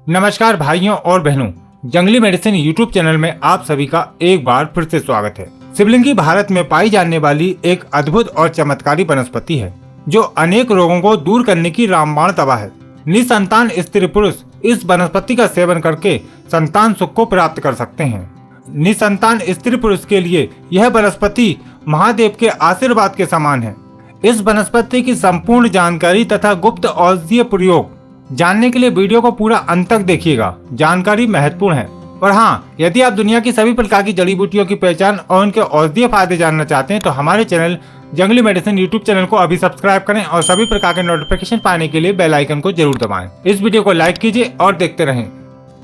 नमस्कार भाइयों और बहनों, जंगली मेडिसिन यूट्यूब चैनल में आप सभी का एक बार फिर से स्वागत है। शिवलिंगी भारत में पाई जाने वाली एक अद्भुत और चमत्कारी वनस्पति है जो अनेक रोगों को दूर करने की रामबाण दवा है। निसंतान स्त्री पुरुष इस वनस्पति का सेवन करके संतान सुख को प्राप्त कर सकते हैं। निसंतान स्त्री पुरुष के लिए यह वनस्पति महादेव के आशीर्वाद के समान है। इस वनस्पति की संपूर्ण जानकारी तथा गुप्त औषधीय प्रयोग जानने के लिए वीडियो को पूरा अंत तक देखिएगा। जानकारी महत्वपूर्ण है। और हाँ, यदि आप दुनिया की सभी प्रकार की जड़ी बूटियों की पहचान और उनके औषधीय फायदे जानना चाहते हैं तो हमारे चैनल जंगली मेडिसिन यूट्यूब चैनल को अभी सब्सक्राइब करें और सभी प्रकार के नोटिफिकेशन पाने के लिए बेल आइकन को जरूर दबाएं। इस वीडियो को लाइक कीजिए और देखते रहें।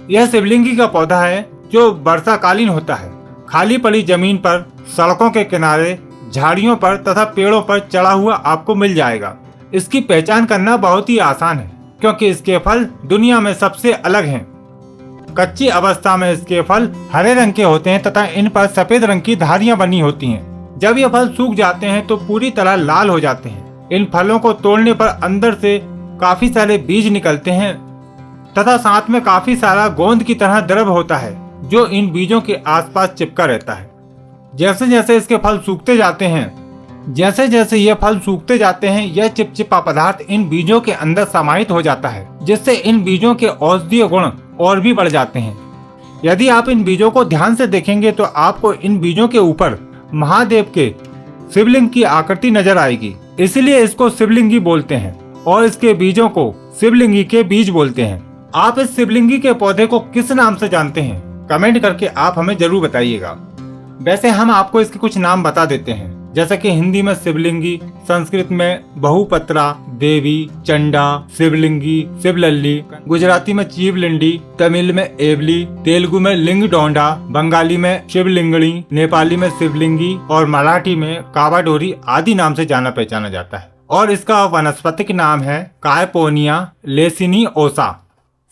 यह शिवलिंगी का पौधा है जो वर्षाकालीन होता है। खाली पड़ी जमीन पर, सड़कों के किनारे, झाड़ियों पर तथा पेड़ों पर चढ़ा हुआ आपको मिल जाएगा। इसकी पहचान करना बहुत ही आसान है क्योंकि इसके फल दुनिया में सबसे अलग हैं। कच्ची अवस्था में इसके फल हरे रंग के होते हैं तथा इन पर सफेद रंग की धारियां बनी होती हैं। जब ये फल सूख जाते हैं तो पूरी तरह लाल हो जाते हैं। इन फलों को तोड़ने पर अंदर से काफी सारे बीज निकलते हैं तथा साथ में काफी सारा गोंद की तरह द्रव होता है जो इन बीजों के आसपास चिपका रहता है। जैसे जैसे इसके फल सूखते जाते हैं यह चिपचिपा पदार्थ इन बीजों के अंदर समाहित हो जाता है जिससे इन बीजों के औषधीय गुण और भी बढ़ जाते हैं। यदि आप इन बीजों को ध्यान से देखेंगे तो आपको इन बीजों के ऊपर महादेव के शिवलिंग की आकृति नजर आएगी। इसलिए इसको शिवलिंगी बोलते हैं और इसके बीजों को शिवलिंगी के बीज बोलते हैं। आप इस शिवलिंगी के पौधे को किस नाम से जानते हैं? कमेंट करके आप हमें जरूर बताइएगा। वैसे हम आपको इसके कुछ नाम बता देते हैं, जैसे कि हिंदी में शिवलिंगी, संस्कृत में बहुपत्रा, देवी, चंडा, शिवलिंगी, शिवलल्ली, गुजराती में चीवलिंडी, तमिल में एवली, तेलुगु में लिंगडोंडा, बंगाली में शिवलिंगड़ी, नेपाली में शिवलिंगी और मराठी में कावाडोरी आदि नाम से जाना पहचाना जाता है। और इसका वनस्पतिक नाम है कायपोनिया लेसिनिओसा।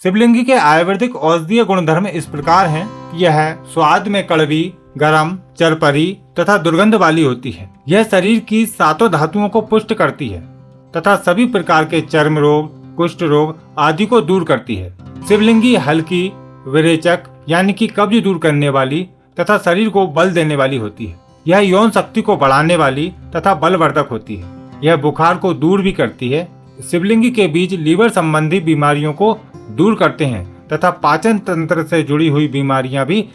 शिवलिंगी के आयुर्वेदिक औषधीय गुणधर्म इस प्रकार हैं। यह स्वाद में कड़वी, गरम, चरपरी तथा दुर्गंध वाली होती है। यह शरीर की सातों धातुओं को पुष्ट करती है तथा सभी प्रकार के चर्म रोग, कुष्ठ रोग आदि को दूर करती है। शिवलिंगी हल्की, विरेचक यानी कि कब्ज दूर करने वाली तथा शरीर को बल देने वाली होती है। यह यौन शक्ति को बढ़ाने वाली तथा बलवर्धक होती है। यह बुखार को दूर भी करती है। शिवलिंगी के बीज लीवर संबंधी बीमारियों को दूर करते हैं तथा पाचन तंत्र से जुड़ी हुई बीमारियां भी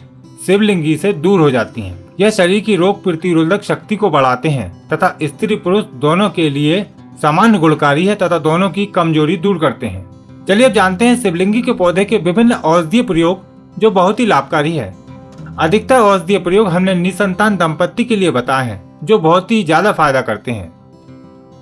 शिवलिंगी से दूर हो जाती हैं। यह शरीर की रोग प्रतिरोधक शक्ति को बढ़ाते हैं तथा स्त्री पुरुष दोनों के लिए समान गुणकारी है तथा दोनों की कमजोरी दूर करते हैं। चलिए अब जानते हैं शिवलिंगी के पौधे के विभिन्न औषधीय प्रयोग जो बहुत ही लाभकारी है। अधिकतर औषधीय प्रयोग हमने निसंतान दंपत्ति के लिए बताए हैं जो बहुत ही ज्यादा फायदा करते हैं।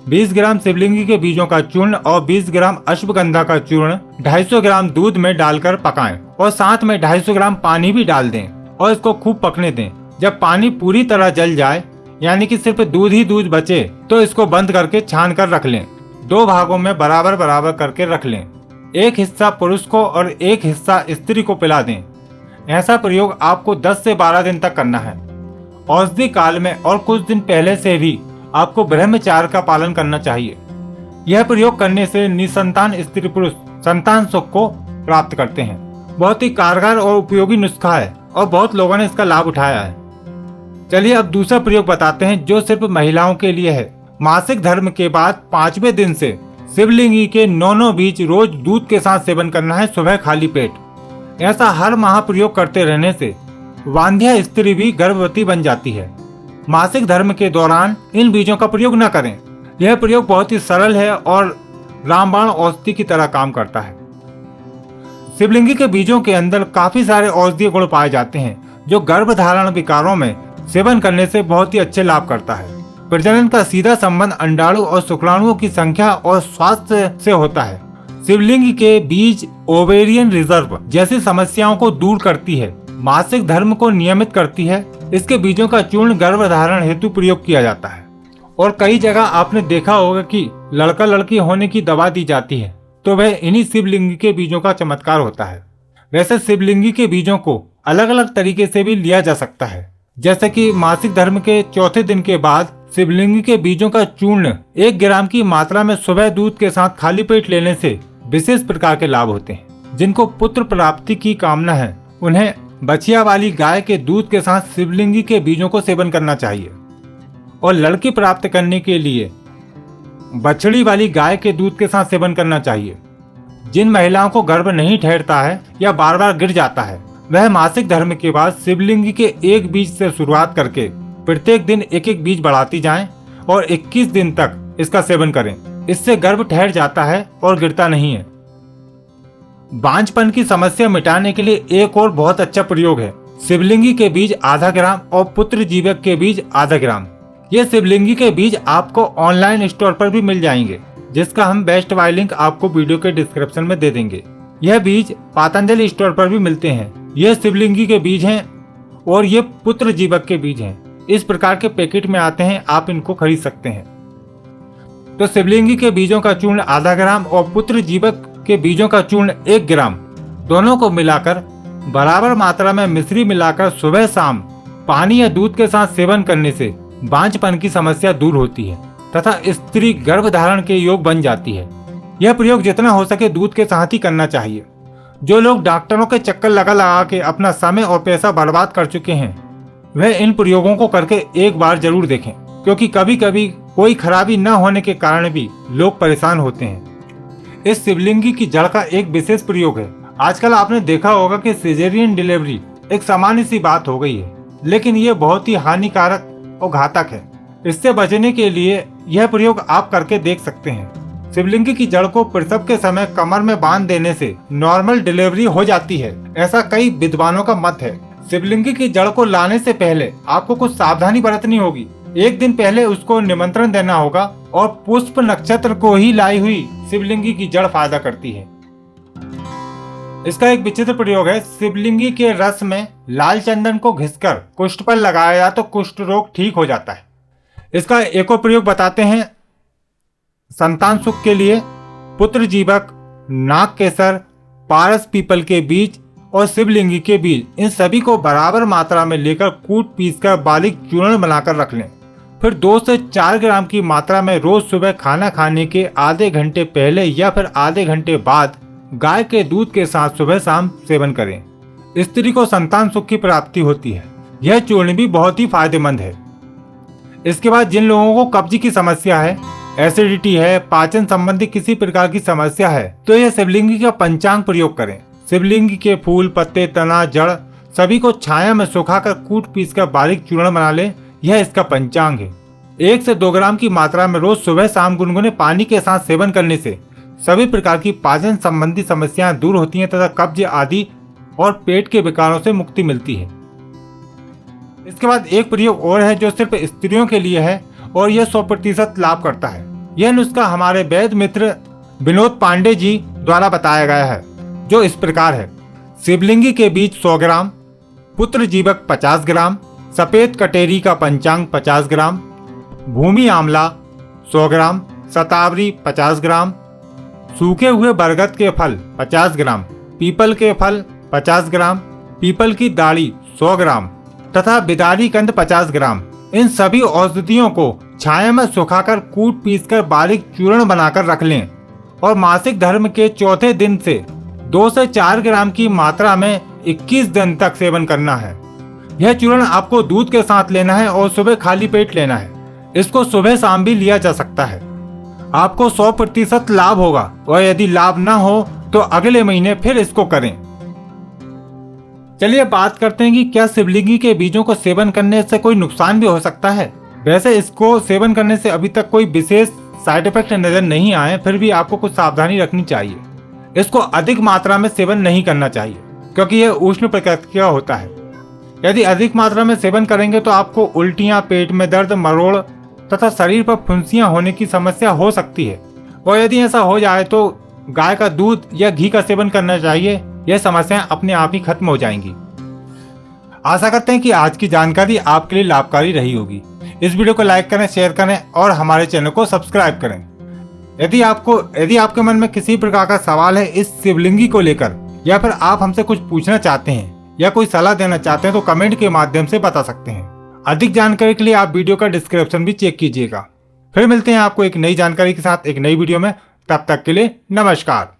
20 ग्राम शिवलिंगी के बीजों का चूर्ण और 20 ग्राम अश्वगंधा का चूर्ण 250 ग्राम दूध में डालकर पकाएं और साथ में 250 ग्राम पानी भी डाल दें और इसको खूब पकने दें। जब पानी पूरी तरह जल जाए यानी कि सिर्फ दूध ही दूध बचे तो इसको बंद करके छान कर रख लें। 2 भागों में बराबर बराबर करके रख लें। एक हिस्सा पुरुष को और एक हिस्सा स्त्री को पिला दें। ऐसा प्रयोग आपको 10 से 12 दिन तक करना है। औषधि काल में और कुछ दिन पहले से भी आपको ब्रह्मचार्य का पालन करना चाहिए। यह प्रयोग करने से निसंतान स्त्री पुरुष संतान सुख को प्राप्त करते हैं। बहुत ही कारगर और उपयोगी नुस्खा है और बहुत लोगों ने इसका लाभ उठाया है। चलिए अब दूसरा प्रयोग बताते हैं जो सिर्फ महिलाओं के लिए है। मासिक धर्म के बाद 5वें दिन से शिवलिंगी के 9 बीज रोज दूध के साथ सेवन करना है, सुबह खाली पेट। ऐसा हर माह प्रयोग करते रहने से वांध्या स्त्री भी गर्भवती बन जाती है। मासिक धर्म के दौरान इन बीजों का प्रयोग न करें। यह प्रयोग बहुत ही सरल है और रामबाण औषधि की तरह काम करता है। शिवलिंगी के बीजों के अंदर काफी सारे औषधीय गुण पाए जाते हैं जो गर्भधारण विकारों में सेवन करने से बहुत ही अच्छे लाभ करता है। प्रजनन का सीधा संबंध अंडाणु और शुक्राणुओं की संख्या और स्वास्थ्य से होता है। शिवलिंगी के बीज ओवेरियन रिजर्व जैसी समस्याओं को दूर करती है, मासिक धर्म को नियमित करती है। इसके बीजों का चूर्ण गर्भधारण हेतु प्रयोग किया जाता है। और कई जगह आपने देखा होगा कि लड़का लड़की होने की दवा दी जाती है तो वह इन्हीं शिवलिंगी के बीजों का चमत्कार होता है। वैसे शिवलिंगी के बीजों को अलग अलग तरीके से भी लिया जा सकता है, जैसे कि मासिक धर्म के 4थे दिन के बाद शिवलिंगी के बीजों का चूर्ण 1 ग्राम की मात्रा में सुबह दूध के साथ खाली पेट लेने से विशेष प्रकार के लाभ होते हैं। जिनको पुत्र प्राप्ति की कामना है उन्हें बछिया वाली गाय के दूध के साथ शिवलिंगी के बीजों को सेवन करना चाहिए। और लड़की प्राप्त करने के लिए बछड़ी वाली गाय के दूध के साथ सेवन करना चाहिए। जिन महिलाओं को गर्भ नहीं ठहरता है या बार बार गिर जाता है, वह मासिक धर्म के बाद शिवलिंगी के एक बीज से शुरुआत करके प्रत्येक दिन एक एक बीज बढ़ाती जाएं और 21 दिन तक इसका सेवन करें। इससे गर्भ ठहर जाता है और गिरता नहीं है। बांझपन की समस्या मिटाने के लिए एक और बहुत अच्छा प्रयोग है। शिवलिंगी के बीज आधा ग्राम और पुत्र जीवक के बीज आधा ग्राम। ये शिवलिंगी के बीज आपको ऑनलाइन स्टोर पर भी मिल जाएंगे, जिसका हम बेस्ट बाय लिंक आपको वीडियो के डिस्क्रिप्शन में दे देंगे। यह बीज पतंजलि स्टोर पर भी मिलते हैं। यह शिवलिंगी के बीज हैं और ये पुत्र जीवक के बीज हैं। इस प्रकार के पैकेट में आते हैं, आप इनको खरीद सकते हैं। तो शिवलिंगी के बीजों का चूर्ण आधा ग्राम और पुत्र जीवक के बीजों का चूर्ण 1 ग्राम, दोनों को मिलाकर बराबर मात्रा में मिश्री मिलाकर सुबह शाम पानी या दूध के साथ सेवन करने से बांझपन की समस्या दूर होती है तथा स्त्री गर्भ धारण के योग बन जाती है। यह प्रयोग जितना हो सके दूध के साथ ही करना चाहिए। जो लोग डॉक्टरों के चक्कर लगा के अपना समय और पैसा बर्बाद कर चुके हैं, वह इन प्रयोगों को करके एक बार जरूर देखें, क्योंकि कभी कभी कोई खराबी न होने के कारण भी लोग परेशान होते हैं। इस शिवलिंगी की जड़ का एक विशेष प्रयोग है। आजकल आपने देखा होगा कि सिजेरियन डिलीवरी एक सामान्य सी बात हो गई है, लेकिन ये बहुत ही हानिकारक और घातक है। इससे बचने के लिए यह प्रयोग आप करके देख सकते हैं। शिवलिंगी की जड़ को प्रसव के समय कमर में बांध देने से नॉर्मल डिलीवरी हो जाती है, ऐसा कई विद्वानों का मत है। शिवलिंगी की जड़ को लाने से पहले आपको कुछ सावधानी बरतनी होगी। एक दिन पहले उसको निमंत्रण देना होगा और पुष्प नक्षत्र को ही लाई हुई शिवलिंगी की जड़ फायदा करती है। इसका एक विचित्र प्रयोग है। शिवलिंगी के रस में लाल चंदन को घिसकर कुष्ठ पर लगाया जाए तो कुष्ठ रोग ठीक हो जाता है। इसका एक और प्रयोग बताते हैं। संतान सुख के लिए पुत्र जीवक, नाग केसर, पारस पीपल के बीज और शिवलिंगी के बीज, इन सभी को बराबर मात्रा में लेकर कूट पीसकर बारीक चूर्ण बनाकर रख लें। फिर 2 से 4 ग्राम की मात्रा में रोज सुबह खाना खाने के आधे घंटे पहले या फिर आधे घंटे बाद गाय के दूध के साथ सुबह शाम सेवन करें। स्त्री को संतान सुख की प्राप्ति होती है। यह चूर्ण भी बहुत ही फायदेमंद है। इसके बाद जिन लोगों को कब्ज की समस्या है, एसिडिटी है, पाचन संबंधी किसी प्रकार की समस्या है, तो यह शिवलिंगी का पंचांग प्रयोग करें। शिवलिंगी के फूल, पत्ते, तना, जड़ सभी को छाया में सुखाकर कूट पीसकर बारीक चूर्ण बना लें। यह इसका पंचांग है। 1 से 2 ग्राम की मात्रा में रोज सुबह शाम गुनगुने पानी के साथ सेवन करने से सभी प्रकार की पाचन संबंधी समस्याएं दूर होती हैं तथा कब्ज आदि और पेट के विकारों से मुक्ति मिलती है। इसके बाद एक प्रयोग और है जो सिर्फ स्त्रियों के लिए है और यह 100% लाभ करता है। यह नुस्खा हमारे वैद्य मित्र विनोद पांडे जी द्वारा बताया गया है, जो इस प्रकार है। शिवलिंगी के बीज 100 ग्राम, पुत्र जीवक 50 ग्राम, सफेद कटेरी का पंचांग 50 ग्राम, भूमि आंवला 100 ग्राम, शतावरी 50 ग्राम, सूखे हुए बरगद के फल 50 ग्राम, पीपल के फल 50 ग्राम, पीपल की दाढ़ी 100 ग्राम तथा बिदारी कंद 50 ग्राम। इन सभी औषधियों को छाया में सुखाकर कूट पीसकर बारीक चूर्ण बनाकर रख लें और मासिक धर्म के चौथे दिन से 2 से 4 ग्राम की मात्रा में 21 दिन तक सेवन करना है। यह चूर्ण आपको दूध के साथ लेना है और सुबह खाली पेट लेना है। इसको सुबह शाम भी लिया जा सकता है। आपको 100% लाभ होगा और यदि लाभ न हो तो अगले महीने फिर इसको करें। चलिए बात करते हैं कि क्या शिवलिंगी के बीजों को सेवन करने से कोई नुकसान भी हो सकता है। वैसे इसको सेवन करने से अभी तक कोई विशेष साइड इफेक्ट नजर नहीं आए, फिर भी आपको कुछ सावधानी रखनी चाहिए। इसको अधिक मात्रा में सेवन नहीं करना चाहिए क्योंकि यह उष्ण प्रकृति का होता है। यदि अधिक मात्रा में सेवन करेंगे तो आपको उल्टियां, पेट में दर्द, मरोड़ तथा शरीर पर फुंसियां होने की समस्या हो सकती है। और यदि ऐसा हो जाए तो गाय का दूध या घी का सेवन करना चाहिए। यह समस्याएं अपने आप ही खत्म हो जाएंगी। आशा करते हैं कि आज की जानकारी आपके लिए लाभकारी रही होगी। इस वीडियो को लाइक करें, शेयर करें और हमारे चैनल को सब्सक्राइब करें। यदि आपके मन में किसी प्रकार का सवाल है इस शिवलिंगी को लेकर, या फिर आप हमसे कुछ पूछना चाहते हैं या कोई सलाह देना चाहते हैं तो कमेंट के माध्यम से बता सकते हैं। अधिक जानकारी के लिए आप वीडियो का डिस्क्रिप्शन भी चेक कीजिएगा। फिर मिलते हैं आपको एक नई जानकारी के साथ एक नई वीडियो में। तब तक के लिए नमस्कार।